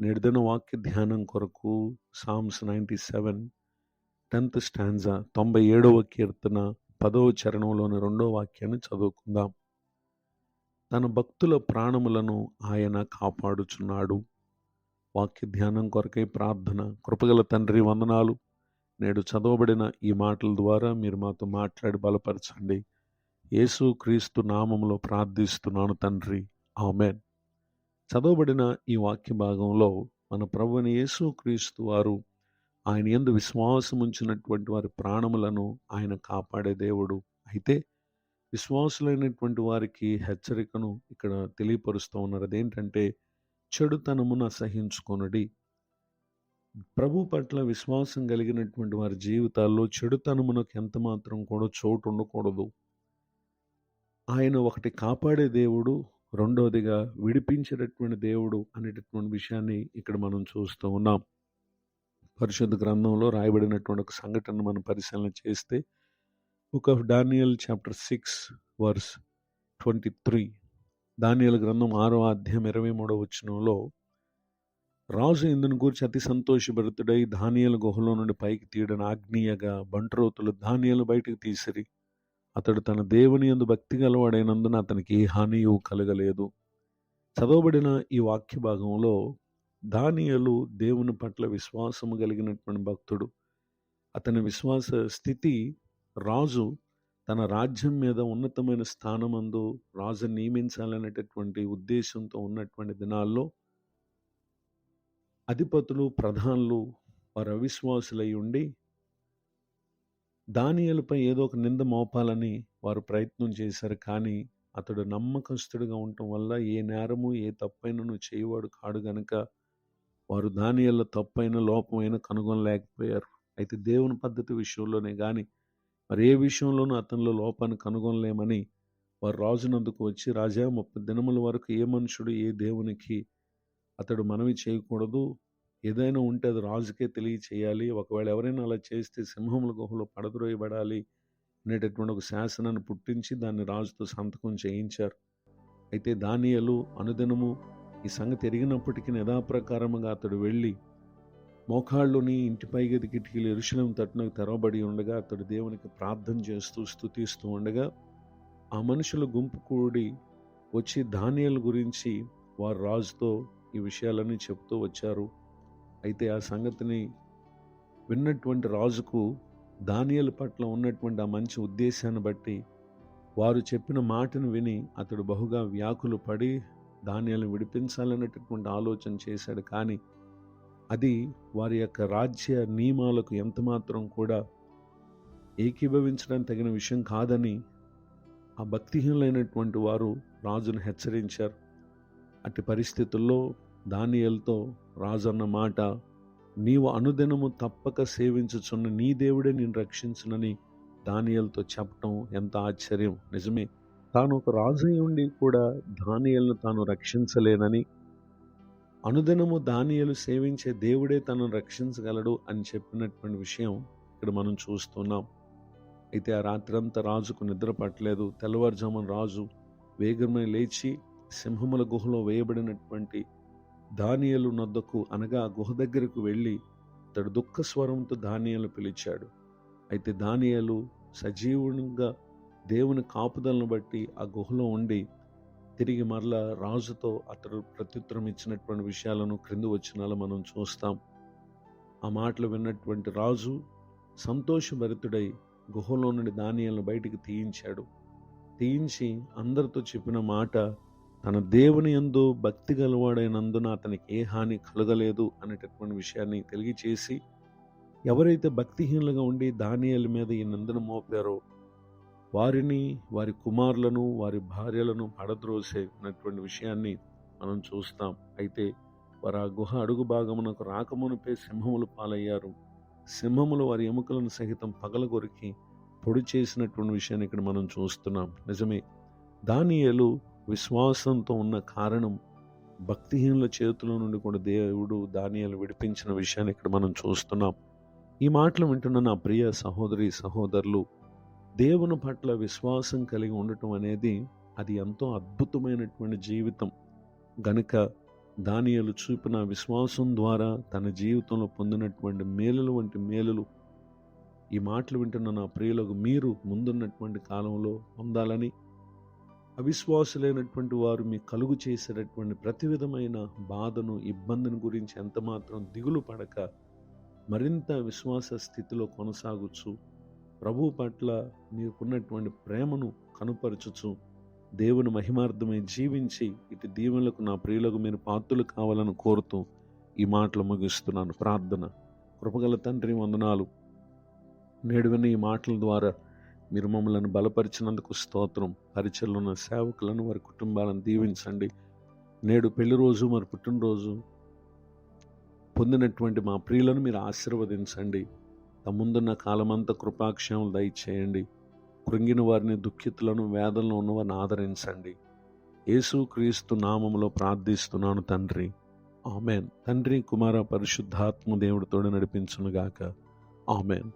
నేటిదిన వాక్య ధ్యానం కొరకు సామ్స్ 97 10th స్టాంజా 97వ కీర్తన 10వ చరణంలోని 2వ వాక్యాన్ని చదువుకుందాం. తన భక్తుల ప్రాణములను ఆయన కాపాడుచున్నాడు. వాక్య ధ్యానం కొరకై ప్రార్థన. కృపగల తండ్రి, వందనాలు. నేడు చదవబడిన ఈ మాటల ద్వారా మీరు మాతో మాట్లాడి బలపరచండి. యేసు క్రీస్తు నామములో ప్రార్థిస్తున్నాను తండ్రి, ఆమేన్. చదవబడిన ఈ వాక్య భాగంలో మన ప్రభువైన యేసు క్రీస్తు వారు ఆయన యందు విశ్వాసం ఉంచినటువంటి వారి ప్రాణములను ఆయన కాపాడే దేవుడు. అయితే విశ్వాసులైనటువంటి వారికి హెచ్చరికను ఇక్కడ తెలియపరుస్తూ ఉన్నారు. అదేంటంటే, చెడుతనమును అసహించుకొనుడి. ప్రభు పట్ల విశ్వాసం కలిగినటువంటి వారి జీవితాల్లో చెడుతనమునకు ఎంత మాత్రం కూడా చోటు ఉండకూడదు. ఆయన ఒకటి కాపాడే దేవుడు, రెండవదిగా విడిపించేటటువంటి దేవుడు అనేటటువంటి విషయాన్ని ఇక్కడ మనం చూస్తూ ఉన్నాం. పరిశుద్ధ గ్రంథంలో రాయబడినటువంటి ఒక సంఘటన మనం పరిశీలన చేస్తే, book of Daniel chapter 6 verse 23, దానియేలు గ్రంథం 6వ అధ్యాయం 23వ వచనంలో, రాజు ఇందును గూర్చి అతి సంతోషభరితుడై దానియేలు గుహలో నుండి పైకి తీయడని ఆజ్ఞీయగా బంట్రోతులు దానియేలు బయటికి తీసిరి. అతడు తన దేవుని యందు భక్తి గలవాడైనందున అతనికి ఏ హానియు కలగలేదు. చదవబడిన ఈ వాక్య భాగంలో దానియేలు దేవుని పట్ల విశ్వాసము కలిగినటువంటి భక్తుడు. అతని విశ్వాస స్థితి, రాజు తన రాజ్యం మీద ఉన్నతమైన స్థానమందు రాజు నియమించాలనేటటువంటి ఉద్దేశంతో ఉన్నటువంటి దినాల్లో అధిపతులు, ప్రధానులు వారు అవిశ్వాసులై ఉండి దానియేలుపై ఏదో ఒక నింద మోపాలని వారు ప్రయత్నం చేశారు. కానీ అతడు నమ్మకస్తుడిగా ఉండటం వల్ల ఏ నేరము, ఏ తప్పైనను చేయవాడు కాడు గనుక వారు దానియేలు తప్పైన, లోపమైన కనుగొనలేకపోయారు. అయితే దేవుని పద్ధతి విషయంలోనే కానీ మరి ఏ విషయంలోనూ అతనిలో లోపాన్ని కనుగొనలేమని వారు రాజునందుకు వచ్చి, రాజా, 30 దినముల వరకు ఏ మనుషుడు ఏ దేవునికి అతడు మనవి చేయకూడదు. ఏదైనా ఉంటే అది రాజుకే తెలియచేయాలి. ఒకవేళ ఎవరైనా అలా చేస్తే సింహముల గుహలో పడద్రోయబడాలి అనేటటువంటి ఒక శాసనాన్ని పుట్టించి దాన్ని రాజుతో సంతకం చేయించారు. అయితే దానియేలు అనుదినము ఈ సంగతి ఎరిగినప్పటికీ యథాప్రకారముగా అతడు వెళ్ళి మోకాళ్ళుని ఇంటి పైగది కిటికీలు యెరూషలేము తట్టునకు తెరవబడి ఉండగా అతడు దేవునికి ప్రార్థన చేస్తూ స్తుతిస్తూ ఉండగా ఆ మనుషుల గుంపు కూడి వచ్చి దానియేలు గురించి వారు రాజుతో ఈ విషయాలన్నీ చెప్తూ వచ్చారు. అయితే ఆ సంగతిని విన్నటువంటి రాజుకు దానియేలు పట్ల ఉన్నటువంటి ఆ మంచి ఉద్దేశాన్ని బట్టి వారు చెప్పిన మాటను విని అతడు బహుగా వ్యాకులు పడి దానియేలును విడిపించాలనేటటువంటి ఆలోచన చేశాడు. కానీ అది వారి యొక్క రాజ్య నియమాలకు ఎంతమాత్రం కూడా ఏకీభవించడానికి తగిన విషయం కాదని ఆ భక్తిహీనులైనటువంటి వారు రాజును హెచ్చరించారు. అట్టి పరిస్థితుల్లో దానియేలుతో రాజు అన్న మాట, నీవు అనుదినము తప్పక సేవించుచున్న నీ దేవుడే నేను రక్షించునని దానియేలుతో చెప్పటం ఎంత ఆశ్చర్యం. నిజమే, తాను ఒక రాజు ఉండి కూడా దానియేలును తాను రక్షించలేనని, అనుదినము దానియేలు సేవించే దేవుడే తనను రక్షించగలడు అని చెప్పినటువంటి విషయం ఇక్కడ మనం చూస్తున్నాం. అయితే ఆ రాత్రంతా రాజుకు నిద్ర పట్టలేదు. తెల్లవారుజామున రాజు వేగమే లేచి సింహముల గుహలో వేయబడినటువంటి దానియేలు నొద్దకు, అనగా ఆ గుహ దగ్గరకు వెళ్ళి అతడు దుఃఖ స్వరంతో దానియేలు పిలిచాడు. అయితే దానియేలు సజీవునిగా దేవుని కాపుదలను బట్టి ఆ గుహలో ఉండి తిరిగి మరలా రాజుతో అతడు ప్రత్యుత్తరం ఇచ్చినటువంటి విషయాలను క్రింది వచనాలు మనం చూస్తాం. ఆ మాటలు విన్నటువంటి రాజు సంతోషభరితుడై గుహలో నుండి దానియేలును బయటికి తీయించాడు. తీయించి అందరితో చెప్పిన మాట, తన దేవుని యందు భక్తి గలవాడైనందున అతనికి ఏ హాని కలగలేదు అనేటటువంటి విషయాన్ని తెలియచేసి, ఎవరైతే భక్తిహీనులుగా ఉండి దానియేలు మీద ఈ నిందను మోపారో వారిని, వారి కుమారులను, వారి భార్యలను పడద్రోసేటువంటి విషయాన్ని మనం చూస్తాం. అయితే వారు ఆ గుహ అడుగు భాగమునకు రాకమునిపే సింహములు పాలయ్యారు. సింహములు వారి ఎముకలను సహితం పగలగొరికి పొడి చేసినటువంటి విషయాన్ని ఇక్కడ మనం చూస్తున్నాం. నిజమే, దానియేలు విశ్వాసంతో ఉన్న కారణం భక్తిహీనుల చేతుల నుండి కూడా దేవుడు దానియేలు విడిపించిన విషయాన్ని ఇక్కడ మనం చూస్తున్నాం. ఈ మాటలు వింటున్న నా ప్రియ సహోదరి సహోదరులు, దేవుని పట్ల విశ్వాసం కలిగి ఉండటం అనేది అది ఎంతో అద్భుతమైనటువంటి జీవితం గనుక దానియేలు చూపిన విశ్వాసం ద్వారా తన జీవితంలో పొందినటువంటి మేలులు వంటి మేలులు ఈ మాటలు వింటున్న నా ప్రియులకు మీరు ముందున్నటువంటి కాలంలో పొందాలని, అవిశ్వాసులైనటువంటి వారు మీ కలుగు చేసేటటువంటి ప్రతి విధమైన బాధను, ఇబ్బందిని గురించి ఎంతమాత్రం దిగులు పడక మరింత విశ్వాస స్థితిలో కొనసాగుచు ప్రభు పట్ల మీకున్నటువంటి ప్రేమను కనుపరచుచు దేవుని మహిమార్థమై జీవించి ఇటు దీవెనలకు నా ప్రియులకు మీరు పాత్రులు కావాలని కోరుతూ ఈ మాటలు ముగిస్తున్నాను. ప్రార్థన. కృపగల తండ్రి, వందనాలు. నేడు విన్న ఈ మాటల ద్వారా మీరు మమ్మల్ని బలపరిచినందుకు స్తోత్రం. పరిచయలో ఉన్న సేవకులను, వారి కుటుంబాలను దీవించండి. నేడు పెళ్లి రోజు, మరి పుట్టినరోజు పొందినటువంటి మా ప్రియులను మీరు ఆశీర్వదించండి. తమ్ముందున్న కాలమంతా కృపాక్షేమం దయచేయండి. కృంగిన వారిని, దుఃఖితులను, వేదనలో ఉన్నవారిని ఆదరించండి. యేసు క్రీస్తు నామములో ప్రార్థిస్తున్నాను తండ్రి, ఆమెన్. తండ్రి, కుమార, పరిశుద్ధాత్మ దేవుడితోడు నడిపించునుగాక. ఆమెన్.